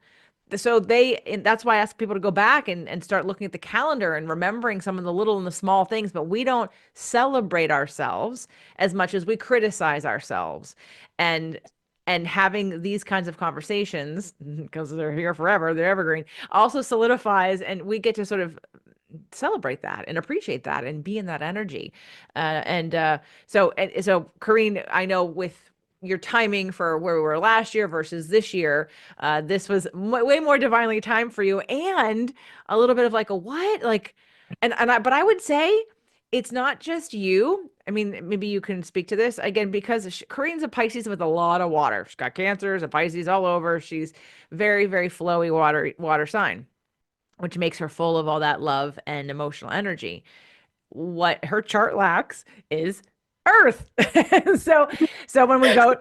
Speaker 1: So and that's why I ask people to go back and start looking at the calendar and remembering some of the little and the small things, but we don't celebrate ourselves as much as we criticize ourselves. And And having these kinds of conversations, because they're here forever, they're evergreen, also solidifies, and we get to sort of celebrate that and appreciate that and be in that energy. So Karin, I know with your timing for where we were last year versus this year, this was way more divinely timed for you, and a little bit of like a what, like, but I would say it's not just you. I mean, maybe you can speak to this again because Karin's a Pisces with a lot of water. She's got cancers, a Pisces all over. She's very, very flowy water sign, which makes her full of all that love and emotional energy. What her chart lacks is earth. so so when we go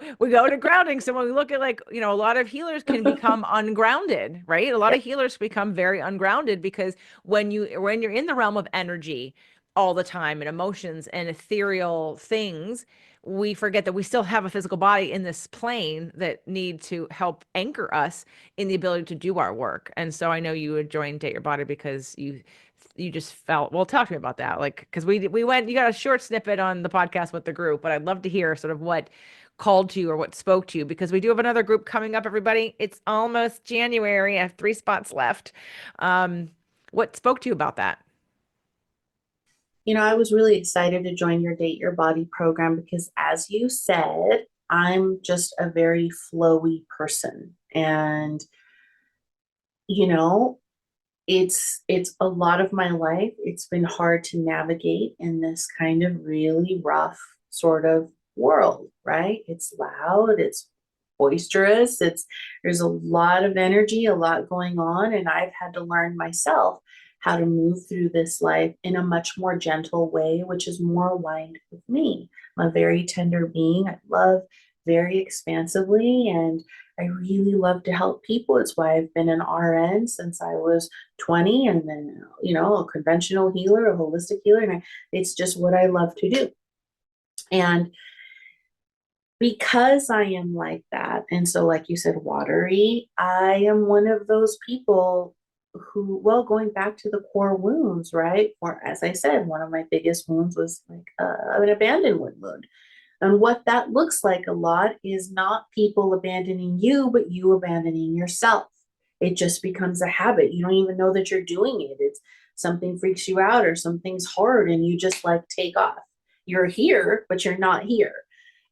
Speaker 1: to grounding, so when we look at, like, a lot of healers can become ungrounded, right? A lot of
Speaker 2: Yep.
Speaker 1: healers become very ungrounded because when you're in the realm of energy all the time and emotions and ethereal things, we forget that we still have a physical body in this plane that need to help anchor us in the ability to do our work. And so I know you would join Date Your Body because you just felt, well, talk to me about that, like, because we went, you got a short snippet on the podcast with the group, but I'd love to hear sort of what called to you or what spoke to you, because we do have another group coming up, everybody. It's almost January. I have 3 spots left. um what spoke to you about that?
Speaker 2: I was really excited to join your Date Your Body program because, as you said, I'm just a very flowy person. And, you know, it's a lot of my life. It's been hard to navigate in this kind of really rough sort of world, right? It's loud, it's boisterous, there's a lot of energy, a lot going on, and I've had to learn myself how to move through this life in a much more gentle way, which is more aligned with me. I'm a very tender being. I love very expansively, and I really love to help people. It's why I've been an RN since I was 20, and then, a conventional healer, a holistic healer. And it's just what I love to do. And because I am like that, and so, like you said, watery, I am one of those people who, well, going back to the core wounds, right? Or, as I said, one of my biggest wounds was like an abandonment wound. And what that looks like a lot is not people abandoning you, but you abandoning yourself. It just becomes a habit. You don't even know that you're doing it. It's something freaks you out or something's hard and you just like take off. You're here, but you're not here.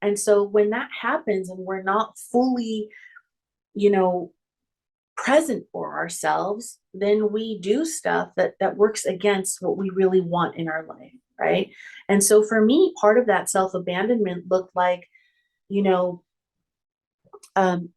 Speaker 2: And so when that happens and we're not fully, you know, present for ourselves, then we do stuff that works against what we really want in our life, right? And so for me, part of that self-abandonment looked like, you know, um,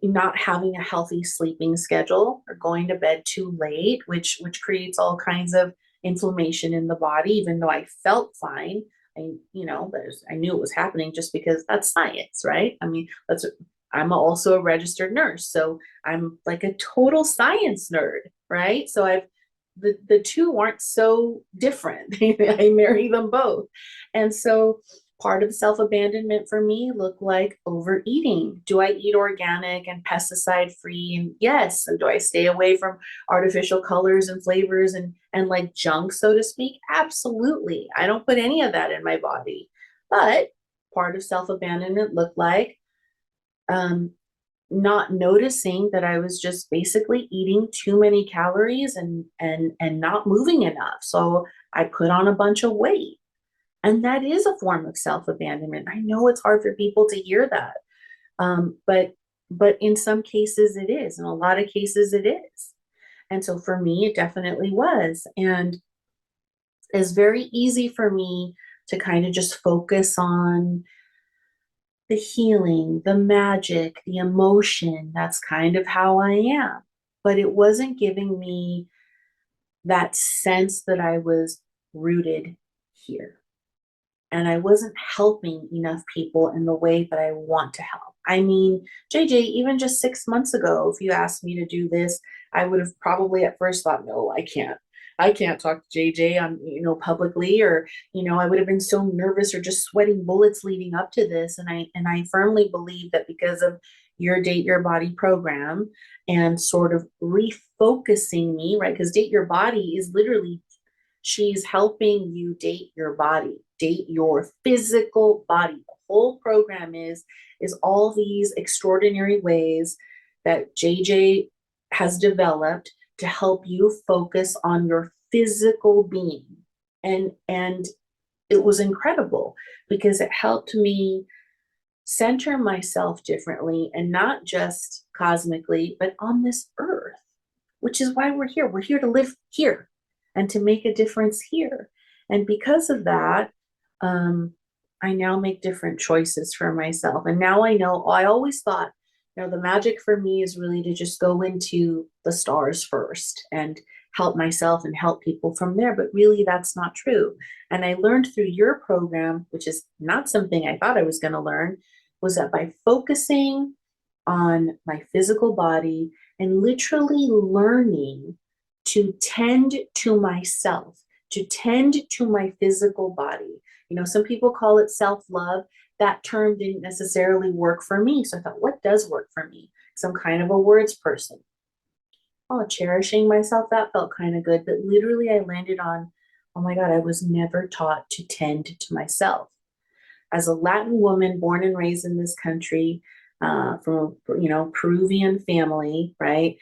Speaker 2: not having a healthy sleeping schedule or going to bed too late, which creates all kinds of inflammation in the body, even though I felt fine. I knew it was happening just because that's science, right? I mean, I'm also a registered nurse, so I'm like a total science nerd, right? So the two aren't so different. I marry them both. And so part of self-abandonment for me looked like overeating. Do I eat organic and pesticide free? And yes. And do I stay away from artificial colors and flavors and like junk, so to speak? Absolutely. I don't put any of that in my body. But part of self-abandonment looked like um, not noticing that I was just basically eating too many calories and not moving enough. So I put on a bunch of weight. And that is a form of self-abandonment. I know it's hard for people to hear that. But in some cases it is. In a lot of cases it is. And so for me, it definitely was. And it's very easy for me to kind of just focus on the healing, the magic, the emotion. That's kind of how I am. But it wasn't giving me that sense that I was rooted here. And I wasn't helping enough people in the way that I want to help. I mean, JJ, even just 6 months ago, if you asked me to do this, I would have probably at first thought, no, I can't. I can't talk to JJ on, publicly, or, I would have been so nervous or just sweating bullets leading up to this. And I firmly believe that because of your Date Your Body program and sort of refocusing me, right? Because Date Your Body is literally, she's helping you date your body, date your physical body, the whole program is all these extraordinary ways that JJ has developed to help you focus on your physical being. And it was incredible because it helped me center myself differently, and not just cosmically, but on this earth, which is why we're here. We're here to live here and to make a difference here. And because of that, I now make different choices for myself. And now I know, I always thought, the magic for me is really to just go into the stars first and help myself and help people from there. But really, that's not true. And I learned through your program, which is not something I thought I was going to learn, was that by focusing on my physical body and literally learning to tend to myself, to tend to my physical body. Some people call it self-love. That term didn't necessarily work for me. So I thought, what does work for me? Some kind of a words person. Oh, cherishing myself, that felt kind of good. But literally I landed on, oh my God, I was never taught to tend to myself. As a Latin woman born and raised in this country, from Peruvian family, right?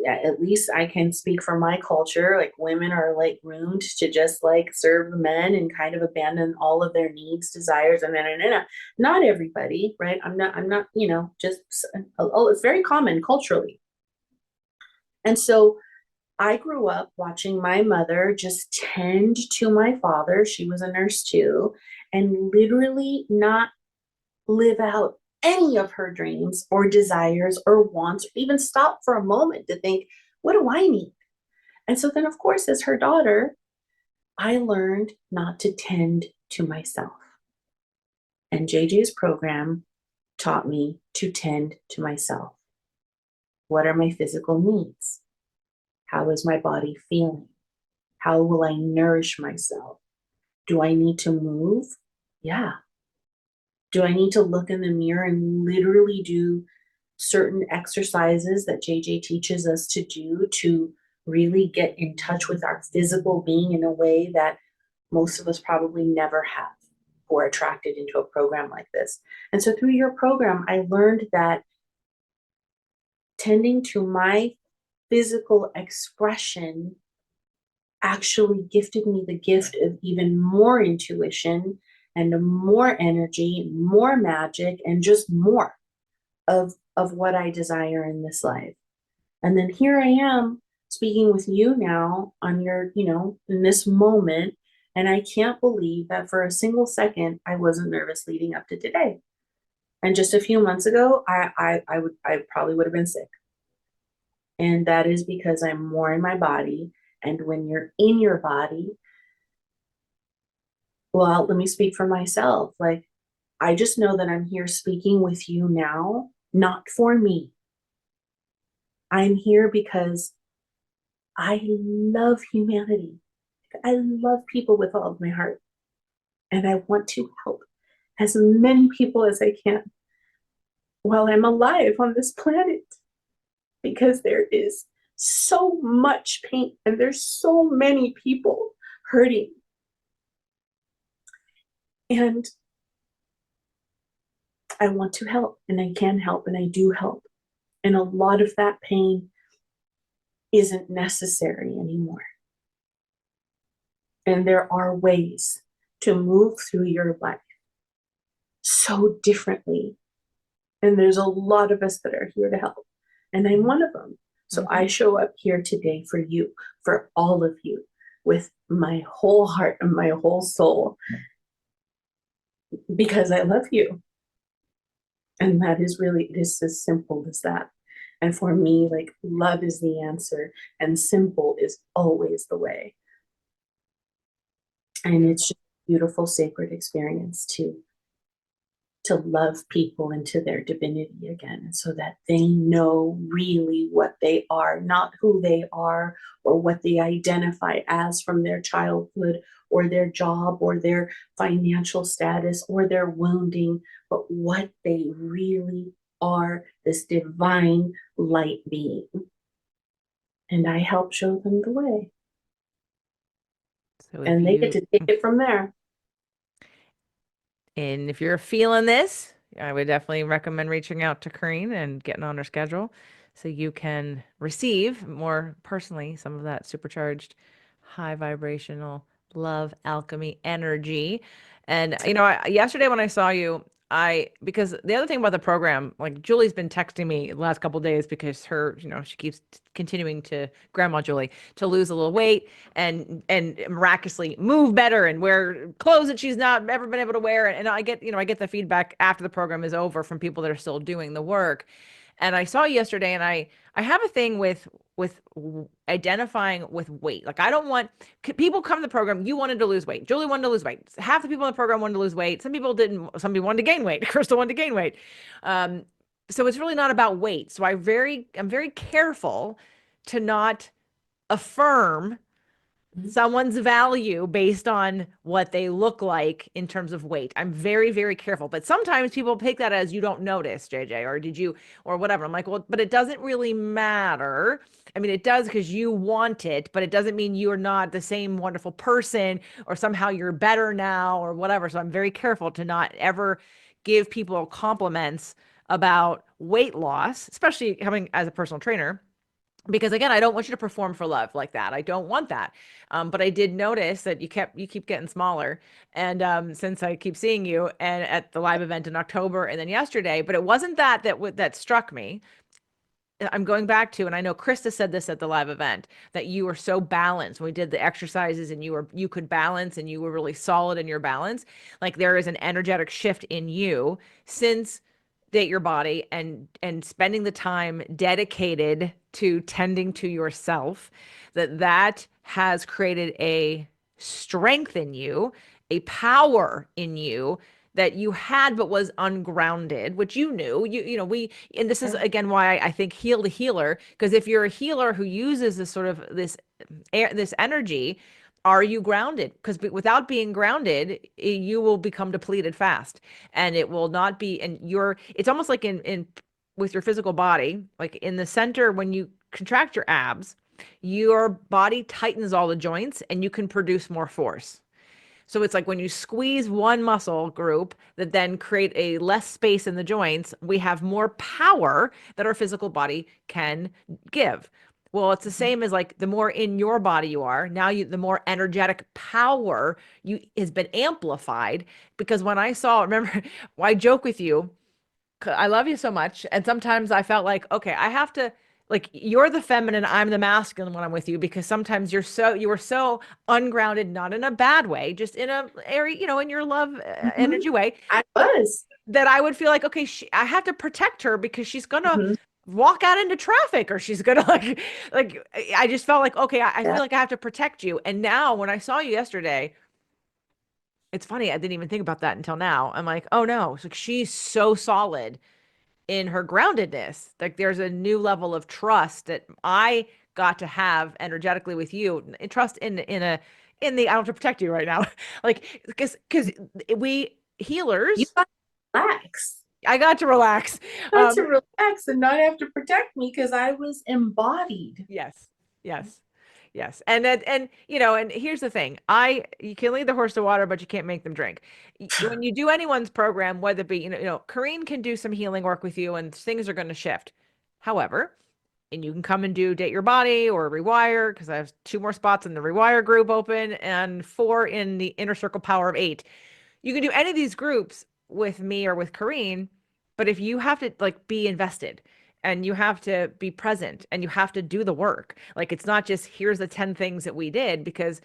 Speaker 2: At least I can speak for my culture. Like, women are like groomed to just like serve the men and kind of abandon all of their needs, desires, and not everybody, right? I'm not, just it's very common culturally. And so I grew up watching my mother just tend to my father. She was a nurse too, and literally not live out any of her dreams or desires or wants, or even stop for a moment to think, what do I need? And so then, of course, as her daughter, I learned not to tend to myself. And JJ's program taught me to tend to myself. What are my physical needs? How is my body feeling? How will I nourish myself? Do I need to move? Yeah. Do I need to look in the mirror and literally do certain exercises that JJ teaches us to do to really get in touch with our physical being in a way that most of us probably never have, who are attracted into a program like this? And so through your program, I learned that tending to my physical expression actually gifted me the gift of even more intuition and more energy, more magic, and just more of what I desire in this life. And then here I am speaking with you now on your, in this moment. And I can't believe that for a single second, I wasn't nervous leading up to today. And just a few months ago, I probably would have been sick. And that is because I'm more in my body. And when you're in your body, well, let me speak for myself. Like, I just know that I'm here speaking with you now, not for me. I'm here because I love humanity. I love people with all of my heart. And I want to help as many people as I can while I'm alive on this planet, because there is so much pain and there's so many people hurting. And I want to help, and I can help, and I do help. And a lot of that pain isn't necessary anymore. And there are ways to move through your life so differently. And there's a lot of us that are here to help. And I'm one of them. So I show up here today for you, for all of you, with my whole heart and my whole soul, because I love you. And that is really, it is as simple as that. And for me, like, love is the answer, and simple is always the way. And it's just a beautiful, sacred experience to love people into their divinity again, so that they know really what they are, not who they are or what they identify as from their childhood or their job or their financial status or their wounding, but what they really are, this divine light being. And I help show them the way.
Speaker 1: So
Speaker 2: and they get to take it from there.
Speaker 1: And if you're feeling this, I would definitely recommend reaching out to Karin and getting on her schedule so you can receive more personally some of that supercharged, high vibrational love alchemy energy. And yesterday when I saw you, because the other thing about the program, like Julie's been texting me the last couple of days because she keeps continuing to Grandma Julie to lose a little weight and miraculously move better and wear clothes that she's not ever been able to wear. And I get the feedback after the program is over from people that are still doing the work. And I saw yesterday, and I have a thing with identifying with weight. Like I don't want people come to the program. You wanted to lose weight. Julie wanted to lose weight. Half the people in the program wanted to lose weight. Some people didn't. Some people wanted to gain weight. Crystal wanted to gain weight. Um, so it's really not about weight. So I'm very careful to not affirm someone's value based on what they look like in terms of weight. I'm very, very careful. But sometimes people take that as you don't notice, JJ, or did you, or whatever. I'm like, well, but it doesn't really matter. I mean, it does because you want it, but it doesn't mean you're not the same wonderful person or somehow you're better now or whatever. So I'm very careful to not ever give people compliments about weight loss, especially coming as a personal trainer, because again, I don't want you to perform for love like that. I don't want that. But I did notice that you keep getting smaller. And since I keep seeing you and at the live event in October and then yesterday, but it wasn't that struck me. I'm going back to, and I know Krista said this at the live event, that you were so balanced when we did the exercises and you could balance and you were really solid in your balance. Like there is an energetic shift in you since Date Your Body and spending the time dedicated to tending to yourself, that has created a strength in you, a power in you that you had but was ungrounded, which you knew. And this is again why I think heal the healer, because if you're a healer who uses this sort of this energy, are you grounded? Because without being grounded, you will become depleted fast, and it will not be. And it's almost like in with your physical body, like in the center when you contract your abs, your body tightens all the joints, and you can produce more force. So it's like when you squeeze one muscle group that then create a less space in the joints, we have more power that our physical body can give. Well, it's the same as like the more in your body you are, the more energetic power you has been amplified. Because when I saw, remember, I joke with you, I love you so much. And sometimes I felt like, okay, I have to, like, you're the feminine, I'm the masculine when I'm with you, because sometimes you were so ungrounded, not in a bad way, just in a area, in your love
Speaker 2: Mhm.
Speaker 1: energy way,
Speaker 2: I was.
Speaker 1: that I would feel like, okay, I have to protect her because she's gonna
Speaker 2: Mhm.
Speaker 1: walk out into traffic or she's gonna like, I just felt like, okay, I feel
Speaker 2: Yeah.
Speaker 1: like I have to protect you. And now when I saw you yesterday, it's funny, I didn't even think about that until now. I'm like, oh no, it's like she's so solid in her groundedness. Like there's a new level of trust that I got to have energetically with you. And trust in the I don't have to protect you right now. Like because we
Speaker 2: You
Speaker 1: healers,
Speaker 2: got to relax.
Speaker 1: I got to relax.
Speaker 2: Got to
Speaker 1: Um
Speaker 2: relax and not have to protect me because I was embodied.
Speaker 1: yes. Yes. Yes. And here's the thing. You can lead the horse to water, but you can't make them drink. When you do anyone's program, whether it be, Kareen can do some healing work with you and things are going to shift. However, and you can come and do Date Your Body or Rewire, because I have 2 more spots in the Rewire group open and 4 in the Inner Circle Power of 8. You can do any of these groups with me or with Kareen, but if you have to like be invested and you have to be present and you have to do the work, like it's not just here's the 10 things that we did, because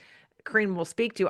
Speaker 1: Kareen will speak to,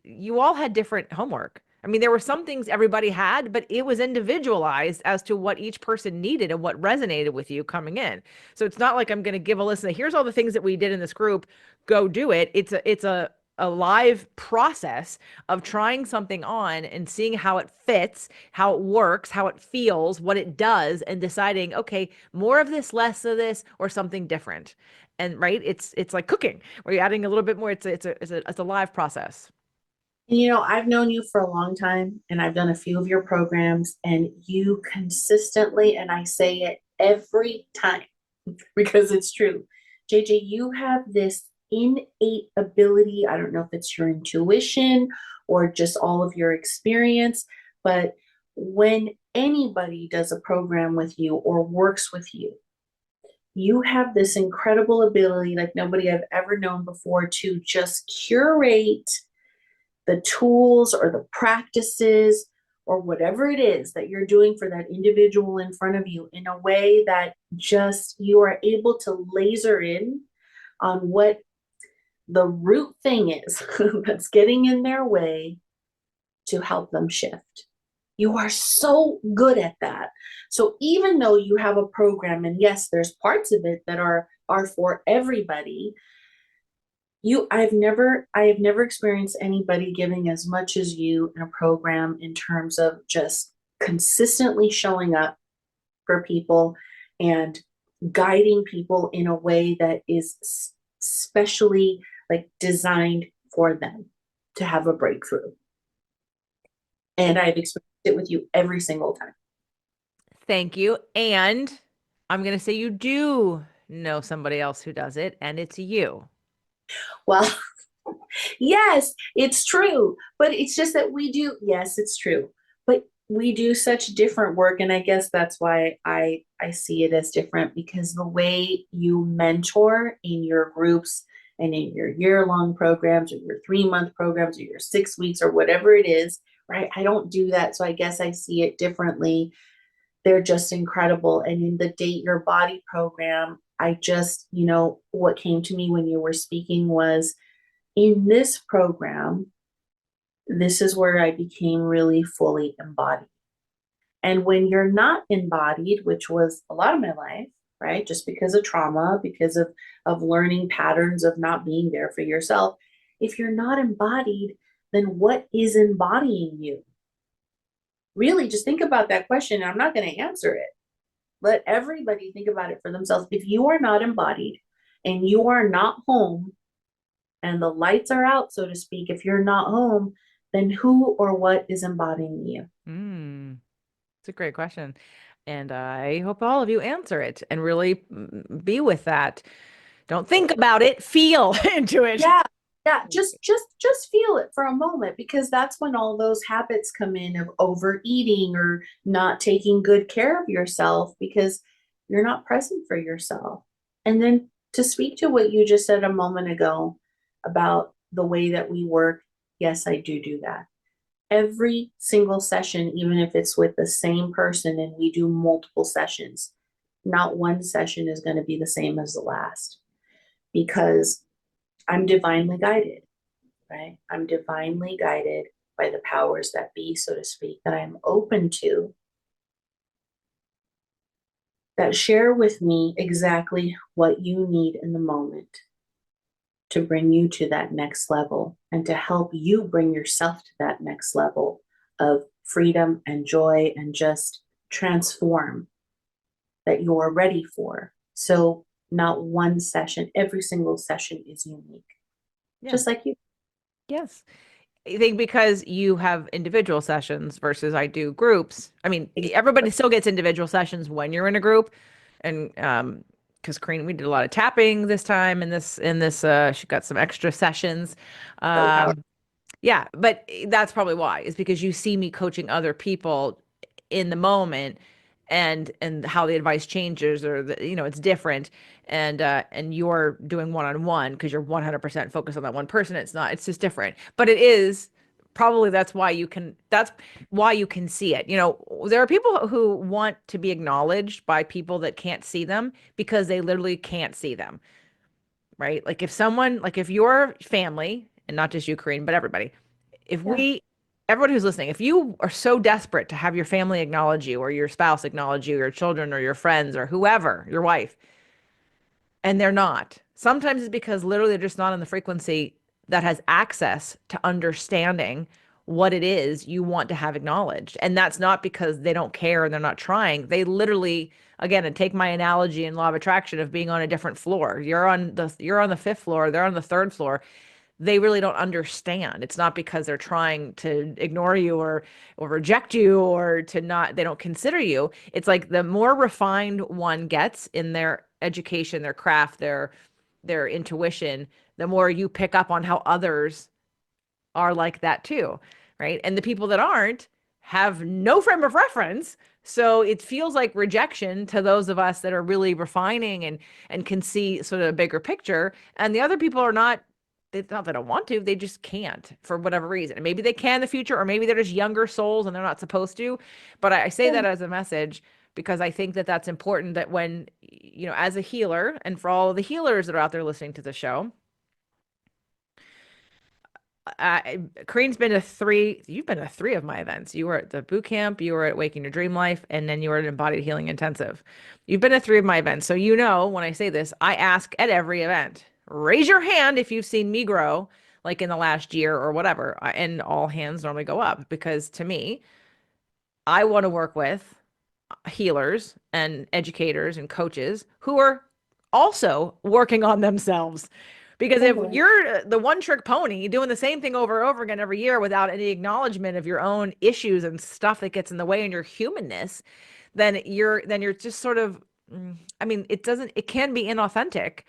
Speaker 1: you all had different homework. I mean, there were some things everybody had, but it was individualized as to what each person needed and what resonated with you coming in. So it's not like I'm going to give a list of here's all the things that we did in this group, go do it. It's a live process of trying something on and seeing how it fits, how it works, how it feels, what it does, and deciding, okay, more of this, less of this, or something different. And right, it's like cooking, where you're adding a little bit more. It's a live process.
Speaker 2: And I've known you for a long time and I've done a few of your programs, and you consistently, and I say it every time because it's true. JJ, you have this innate ability. I don't know if it's your intuition or just all of your experience, But when anybody does a program with you or works with you have this incredible ability like nobody I've ever known before to just curate the tools or the practices or whatever it is that you're doing for that individual in front of you in a way that just you are able to laser in on what the root thing is that's getting in their way to help them shift. You are so good at that. So even though you have a program, and yes, there's parts of it that are for everybody, I have never experienced anybody giving as much as you in a program in terms of just consistently showing up for people and guiding people in a way that is specially like designed for them to have a breakthrough. And I've experienced it with you every single time.
Speaker 1: Thank you. And I'm going to say you do know somebody else who does it, and it's you.
Speaker 2: Well, yes, it's true. But it's just that yes, it's true. But we do such different work. And I guess that's why I see it as different because the way you mentor in your groups and in your year-long programs or your 3-month programs or your 6 weeks or whatever it is, right? I don't do that. So I guess I see it differently. They're just incredible. And in the Date Your Body program, I just, what came to me when you were speaking was in this program, this is where I became really fully embodied. And when you're not embodied, which was a lot of my life, right? Just because of trauma, because of learning patterns of not being there for yourself. If you're not embodied, then what is embodying you? Really, just think about that question. I'm not going to answer it. Let everybody think about it for themselves. If you are not embodied and you are not home and the lights are out, so to speak, if you're not home, then who or what is embodying you?
Speaker 1: It's a great question. And I hope all of you answer it and really be with that. Don't think about it, feel into it.
Speaker 2: Yeah. Yeah, just feel it for a moment because that's when all those habits come in of overeating or not taking good care of yourself because you're not present for yourself. And then to speak to what you just said a moment ago about the way that we work, yes, I do that. Every single session, even if it's with the same person and we do multiple sessions, not one session is going to be the same as the last because I'm divinely guided, right? I'm divinely guided by the powers that be, so to speak, that I'm open to, that share with me exactly what you need in the moment to bring you to that next level and to help you bring yourself to that next level of freedom and joy and just transform that you're ready for. So, not one session, every single session is unique,
Speaker 1: Yeah.
Speaker 2: just like you.
Speaker 1: Yes. I think because you have individual sessions versus I do groups. I mean, everybody still gets individual sessions when you're in a group. And because Karin, we did a lot of tapping this time and this she got some extra sessions.
Speaker 2: So powerful.
Speaker 1: Yeah, but that's probably why, is because you see me coaching other people in the moment and how the advice changes or it's different and you're doing one-on-one because you're 100% focused on that one person. It's just different. But it is probably that's why you can see it. There are people who want to be acknowledged by people that can't see them because they literally can't see them, right? Like if your family, and not just you, Karin, but everybody, if
Speaker 2: Yeah.
Speaker 1: we, everybody who's listening, if you are so desperate to have your family acknowledge you or your spouse acknowledge you, or your children or your friends or whoever, your wife, and they're not, sometimes it's because literally they're just not on the frequency that has access to understanding what it is you want to have acknowledged. And that's not because they don't care and they're not trying. They literally, again, and take my analogy in law of attraction of being on a different floor. You're on the fifth floor, they're on the third floor. They really don't understand. It's not because they're trying to ignore you or reject you or to not they don't consider you. It's like the more refined one gets in their education, their craft, their intuition, the more you pick up on how others are like that too, right? And the people that aren't, have no frame of reference. So it feels like rejection to those of us that are really refining and can see sort of a bigger picture. And the other people are not, it's not that they don't want to, they just can't for whatever reason. And maybe they can in the future, or maybe they're just younger souls and they're not supposed to. But I say
Speaker 2: Yeah.
Speaker 1: that as a message because I think that that's important, that when, you know, as a healer, and for all of the healers that are out there listening to the show, Karin's been to three. You've been to three of my events. You were at the boot camp, you were at Waking Your Dream Life, and then you were at Embodied Healing Intensive. You've been to three of my events. So, you know, when I say this, I ask at every event, raise your hand if you've seen me grow, like in the last year or whatever. And all hands normally go up because to me, I want to work with healers and educators and coaches who are also working on themselves. Because if
Speaker 2: Totally.
Speaker 1: you're the one trick pony doing the same thing over and over again every year without any acknowledgement of your own issues and stuff that gets in the way in your humanness, then you're just sort of, I mean, it can be inauthentic,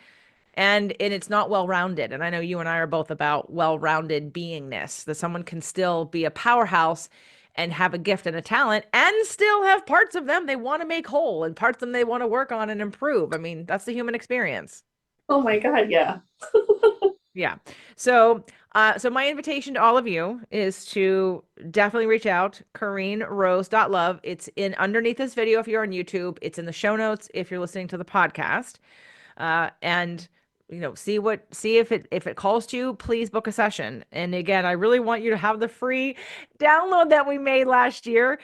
Speaker 1: and it's not well-rounded. And I know you and I are both about well-rounded beingness, that someone can still be a powerhouse and have a gift and a talent and still have parts of them they want to make whole and parts of them they want to work on and improve. I mean, that's the human experience.
Speaker 2: Oh my God, yeah.
Speaker 1: Yeah. So my invitation to all of you is to definitely reach out, KarinRose.love. It's in underneath this video if you're on YouTube. It's in the show notes if you're listening to the podcast. And you know, see if it calls to you, please book a session. And again, I really want you to have the free download that we made last year.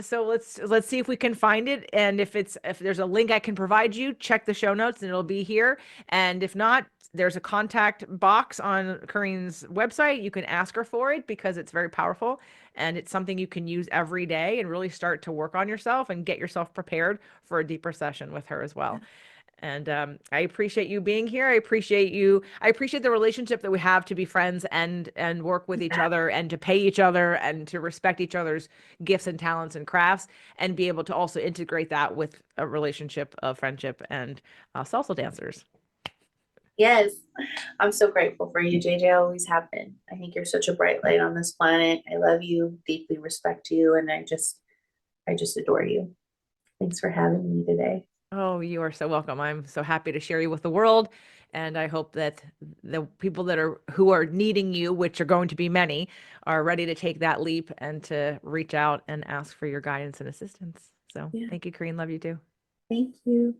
Speaker 1: So let's see if we can find it. And if there's a link I can provide you, check the show notes and it'll be here. And if not, there's a contact box on Karin's website. You can ask her for it because it's very powerful and it's something you can use every day and really start to work on yourself and get yourself prepared for a deeper session with her as well. And I appreciate you being here. I appreciate you. I appreciate the relationship that we have to be friends and work with each other and to pay each other and to respect each other's gifts and talents and crafts and be able to also integrate that with a relationship of friendship and salsa dancers.
Speaker 2: Yes, I'm so grateful for you, JJ. I always have been. I think you're such a bright light on this planet. I love you, deeply respect you, and I just adore you. Thanks for having me today.
Speaker 1: Oh, you are so welcome. I'm so happy to share you with the world. And I hope that the people who are needing you, which are going to be many, are ready to take that leap and to reach out and ask for your guidance and assistance. So
Speaker 2: Yeah,
Speaker 1: thank you, Karin. Love you too.
Speaker 2: thank you.